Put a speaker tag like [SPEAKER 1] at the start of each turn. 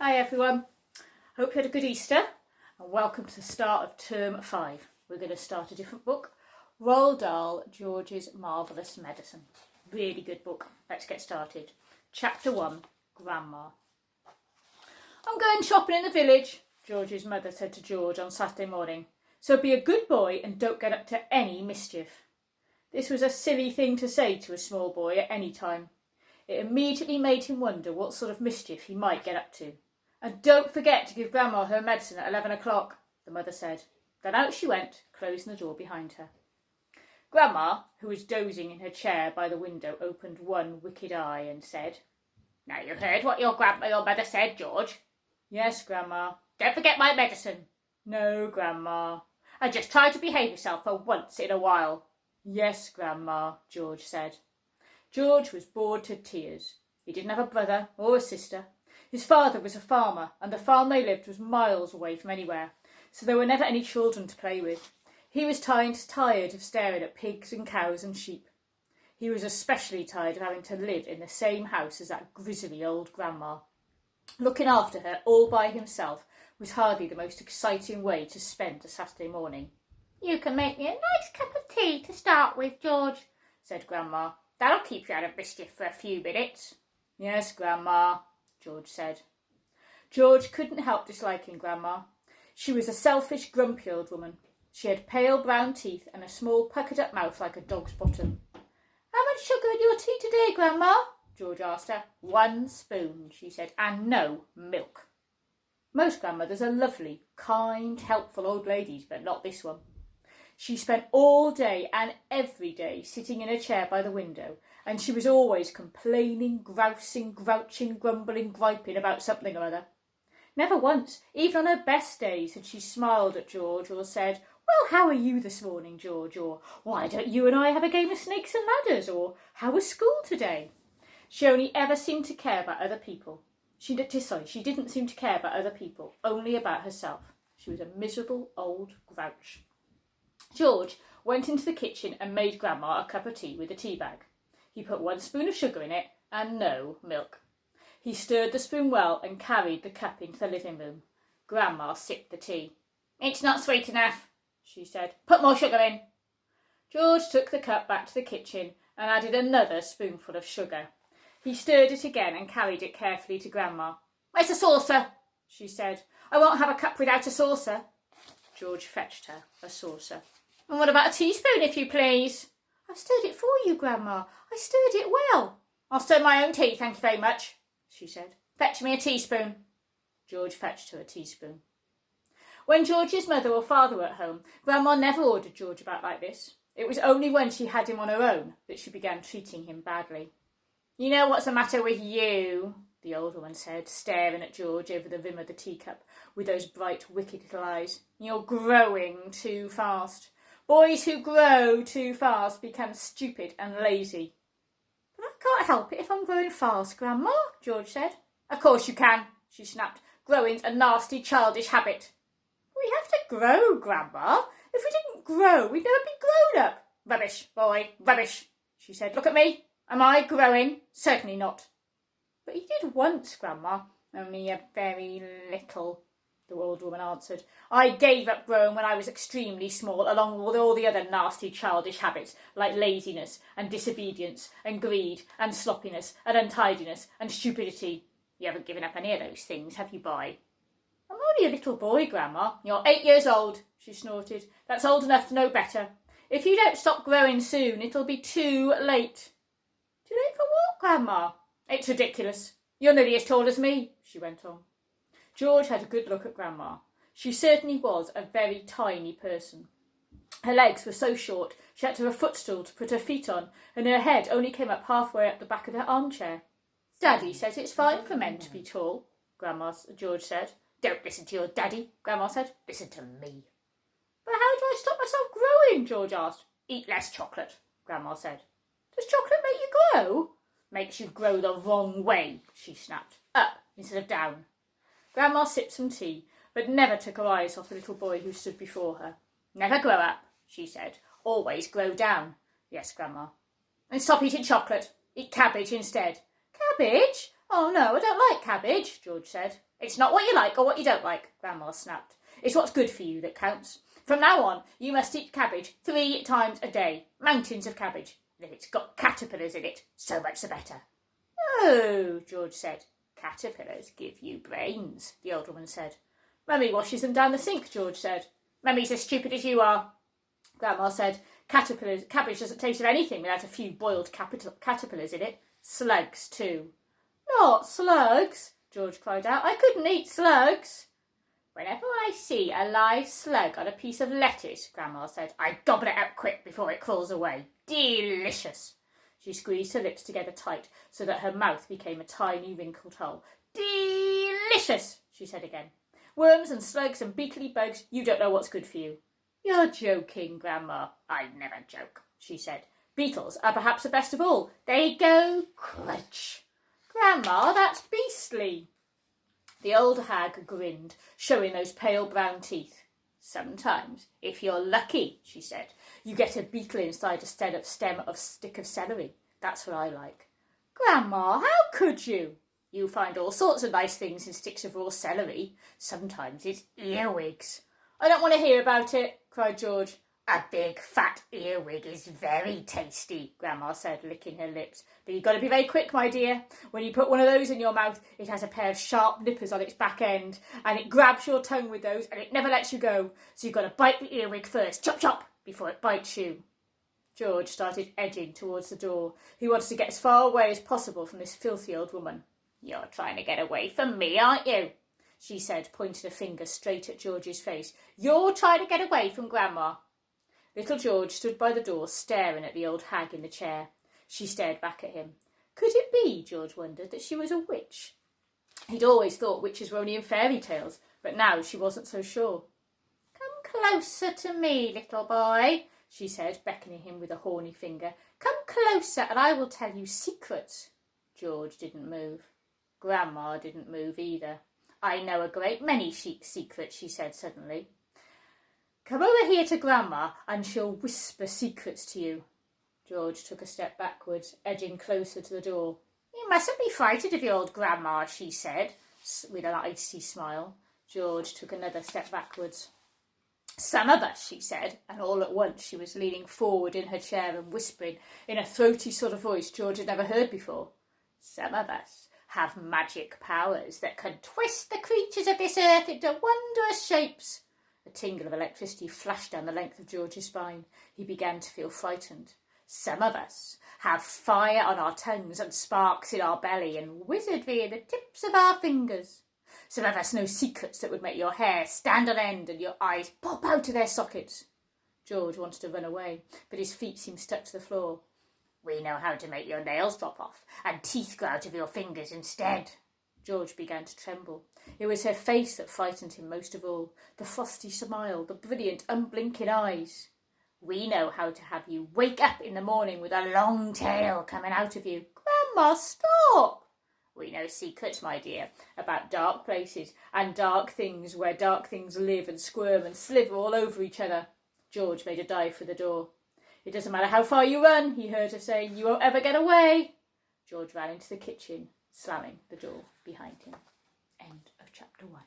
[SPEAKER 1] Hi everyone, hope you had a good Easter and welcome to the start of term 5. We're going to start a different book, Roald Dahl, George's Marvellous Medicine. Really good book. Let's get started. Chapter 1, Grandma. I'm going shopping in the village, George's mother said to George on Saturday morning, so be a good boy and don't get up to any mischief. This was a silly thing to say to a small boy at any time. It immediately made him wonder what sort of mischief he might get up to. And don't forget to give Grandma her medicine at 11 o'clock, the mother said. Then out she went, closing the door behind her. Grandma, who was dozing in her chair by the window, opened one wicked eye and said, Now you heard what your mother said, George? Yes, Grandma. Don't forget my medicine. No, Grandma. And just try to behave yourself for once in a while. Yes, Grandma, George said. George was bored to tears. He didn't have a brother or a sister. His father was a farmer, and the farm they lived was miles away from anywhere, so there were never any children to play with. He was tired of staring at pigs and cows and sheep. He was especially tired of having to live in the same house as that grisly old grandma. Looking after her all by himself was hardly the most exciting way to spend a Saturday morning. You can make me a nice cup of tea to start with, George, said Grandma. That'll keep you out of mischief for a few minutes. Yes, Grandma, George said. George couldn't help disliking Grandma. She was a selfish, grumpy old woman. She had pale brown teeth and a small puckered-up mouth like a dog's bottom. How much sugar in your tea today, Grandma? George asked her. 1 spoon, she said, and no milk. Most grandmothers are lovely, kind, helpful old ladies, but not this one. She spent all day and every day sitting in a chair by the window, and she was always complaining, grousing, grouching, grumbling, griping about something or other. Never once, even on her best days, had she smiled at George or said, Well, how are you this morning, George? Or, Why don't you and I have a game of snakes and ladders? Or, How was school today? She only ever seemed to care about other people. She didn't seem to care about other people, only about herself. She was a miserable old grouch. George went into the kitchen and made Grandma a cup of tea with a tea bag. He put 1 spoon of sugar in it and no milk. He stirred the spoon well and carried the cup into the living room. Grandma sipped the tea. It's not sweet enough, she said. Put more sugar in. George took the cup back to the kitchen and added another spoonful of sugar. He stirred it again and carried it carefully to Grandma. Where's a saucer? She said. I won't have a cup without a saucer. George fetched her a saucer. And what about a teaspoon, if you please? I've stirred it for you, Grandma. I stirred it well. I'll stir my own tea, thank you very much, she said. Fetch me a teaspoon. George fetched her a teaspoon. When George's mother or father were at home, Grandma never ordered George about like this. It was only when she had him on her own that she began treating him badly. You know what's the matter with you? The old woman said, staring at George over the rim of the teacup with those bright, wicked little eyes. You're growing too fast. Boys who grow too fast become stupid and lazy. But I can't help it if I'm growing fast, Grandma, George said. Of course you can, she snapped. Growing's a nasty, childish habit. We have to grow, Grandma. If we didn't grow, we'd never be grown up. Rubbish, boy, rubbish, she said. Look at me. Am I growing? Certainly not. But you did once, Grandma. Only a very little, the old woman answered. I gave up growing when I was extremely small, along with all the other nasty childish habits, like laziness and disobedience and greed and sloppiness and untidiness and stupidity. You haven't given up any of those things, have you, boy? I'm only a little boy, Grandma. You're 8 years old, she snorted. That's old enough to know better. If you don't stop growing soon, it'll be too late. Too late for what, Grandma? It's ridiculous. You're nearly as tall as me, she went on. George had a good look at Grandma. She certainly was a very tiny person. Her legs were so short she had to have a footstool to put her feet on, and her head only came up halfway up the back of her armchair. Daddy says it's fine for men to be tall, George said. Don't listen to your daddy, Grandma said. Listen to me. But how do I stop myself growing? George asked. Eat less chocolate, Grandma said. Does chocolate make you grow? Makes you grow the wrong way, she snapped. Up instead of down. Grandma sipped some tea, but never took her eyes off the little boy who stood before her. Never grow up, she said. Always grow down. Yes, Grandma. And stop eating chocolate. Eat cabbage instead. Cabbage? Oh, no, I don't like cabbage, George said. It's not what you like or what you don't like, Grandma snapped. It's what's good for you that counts. From now on, you must eat cabbage 3 times a day. Mountains of cabbage. And if it's got caterpillars in it, so much the better. Oh, George said. Caterpillars give you brains, the old woman said. Mummy washes them down the sink, George said. Mummy's as stupid as you are, Grandma said. Cabbage doesn't taste of anything without a few boiled caterpillars in it. Slugs, too. Not slugs, George cried out. I couldn't eat slugs. Whenever I see a live slug on a piece of lettuce, Grandma said, I gobble it up quick before it crawls away. Delicious. She squeezed her lips together tight so that her mouth became a tiny wrinkled hole. Delicious, she said again. Worms and slugs and beetly bugs, you don't know what's good for you. You're joking, Grandma. I never joke, she said. Beetles are perhaps the best of all. They go crunch. Grandma, that's beastly. The old hag grinned, showing those pale brown teeth. Sometimes, if you're lucky, she said, you get a beetle inside a stick of celery. That's what I like. Grandma, how could you? You find all sorts of nice things in sticks of raw celery. Sometimes it's earwigs. I don't want to hear about it, cried George. A big fat earwig is very tasty, Grandma said, licking her lips. But you've got to be very quick, my dear. When you put one of those in your mouth, it has a pair of sharp nippers on its back end, and it grabs your tongue with those, and it never lets you go. So you've got to bite the earwig first, chop chop, before it bites you. George started edging towards the door. He wanted to get as far away as possible from this filthy old woman. You're trying to get away from me, aren't you? She said, pointing a finger straight at George's face. You're trying to get away from Grandma. Little George stood by the door, staring at the old hag in the chair. She stared back at him. Could it be, George wondered, that she was a witch? He'd always thought witches were only in fairy tales, but now she wasn't so sure. Come closer to me, little boy, she said, beckoning him with a horny finger. Come closer and I will tell you secrets. George didn't move. Grandma didn't move either. I know a great many secrets, she said suddenly. Come over here to Grandma and she'll whisper secrets to you. George took a step backwards, edging closer to the door. You mustn't be frightened of your old Grandma, she said, with an icy smile. George took another step backwards. Some of us, she said, and all at once she was leaning forward in her chair and whispering in a throaty sort of voice George had never heard before. Some of us have magic powers that can twist the creatures of this earth into wondrous shapes. A tingle of electricity flashed down the length of George's spine. He began to feel frightened. Some of us have fire on our tongues and sparks in our belly and wizardry in the tips of our fingers. Some of us know secrets that would make your hair stand on end and your eyes pop out of their sockets. George wanted to run away, but his feet seemed stuck to the floor. We know how to make your nails drop off and teeth grow out of your fingers instead. George began to tremble. It was her face that frightened him most of all, the frosty smile, the brilliant, unblinking eyes. We know how to have you wake up in the morning with a long tail coming out of you. Grandma, stop! We know secrets, my dear, about dark places and dark things where dark things live and squirm and slither all over each other. George made a dive for the door. It doesn't matter how far you run, he heard her saying. You won't ever get away. George ran into the kitchen, slamming the door behind him. End of chapter 1.